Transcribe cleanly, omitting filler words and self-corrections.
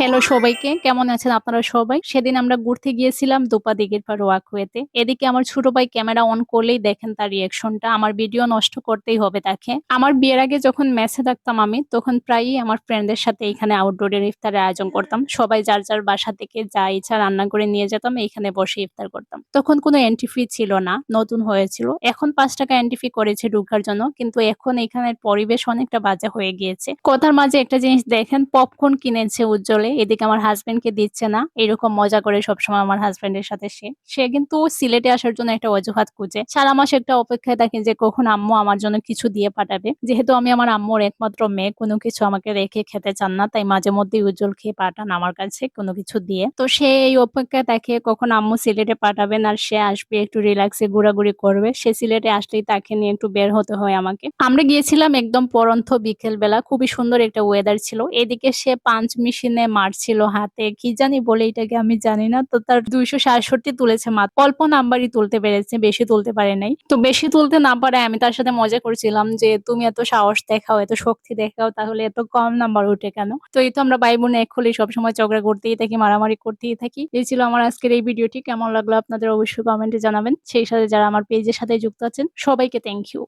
Hello সবাইকে, কেমন আছেন আপনারা সবাই? সেদিন আমরা ঘুরতে গিয়েছিলাম দোপা দিঘির পাড় ওয়াকওয়েতে। এদিকে আমার ছোট ভাই ক্যামেরা অন করলেই দেখেন তার রিঅ্যাকশনটা। আমার ভিডিও নষ্ট করতেই হবে তাকে। আমার বিয়ের আগে যখন মেসে থাকতাম আমি, তখন প্রায়ই আমার ফ্রেন্ডদের সাথে এখানে আউটডোরের ইফতারের আয়োজন করতাম। সবাই যার যার বাসা থেকে যা ইচ্ছা রান্না করে নিয়ে যেতাম, এইখানে বসে ইফতার করতাম। তখন কোনো এন্ট্রি ফি ছিল না, নতুন হয়েছিল। এখন ৫ টাকা এন্ট্রি ফি করেছে ঢোকার জন্য, কিন্তু এখন এখানের পরিবেশ অনেকটা বাজে হয়ে গিয়েছে। কথার মাঝে একটা জিনিস দেখেন, পপকর্ন কিনেছে উজ্জ্বলে, এদিকে আমার হাজবেন্ডকে দিচ্ছে না। এরকম মজা করে সবসময় আমার হাজবেন্ডের সাথে সে সে কিন্তু সিলেটে আসার জন্য একটা অজুহাত খুঁজে। সারা মাস একটা অপেক্ষায় থাকে যে কখন আম্মু আমার জন্য কিছু দিয়ে পাঠাবে। যেহেতু আমি আমার আম্মুর একমাত্র মেয়ে, কোনো কিছু আমাকে রেখে খেতে চান না, তাই মাঝে মধ্যেই উজ্জ্বল খেয়ে পাঠান আমার কাছে কোনো কিছু দিয়ে। তো সে এই অপেক্ষায় থাকে কখন আম্মু সিলেটে পাঠাবেন আর সে আসবে, একটু রিল্যাক্সে ঘোরাঘুরি করবে। সে সিলেটে আসলেই তাকে নিয়ে একটু বের হতে হয় আমাকে। আমরা গিয়েছিলাম একদম পড়ন্ত বিকেল বেলা, খুবই সুন্দর একটা ওয়েদার ছিল। এদিকে সে পাঞ্চ মেশিনে মারছিল হাতে, কি জানি বলে এটাকে, আমি জানি না। তো তার 266 তুলেছে মাত্র, অল্প নাম্বারই তুলতে পেরেছে, বেশি তুলতে পারে নাই। তো বেশি তুলতে না পারে আমি তার সাথে মজা করছিলাম যে তুমি এত সাহস দেখাও, এত শক্তি দেখাও, তাহলে এত কম নাম্বার উঠে কেন? তো এই তো আমরা ভাই বোন এক হলেই সবসময় ঝগড়া করতেই থাকি, মারামারি করতেই থাকি। এই ছিল আমার আজকের এই ভিডিওটি। কেমন লাগলো আপনাদের অবশ্যই কমেন্টে জানাবেন। সেই সাথে যারা আমার পেজের সাথে যুক্ত আছেন সবাইকে থ্যাংক ইউ।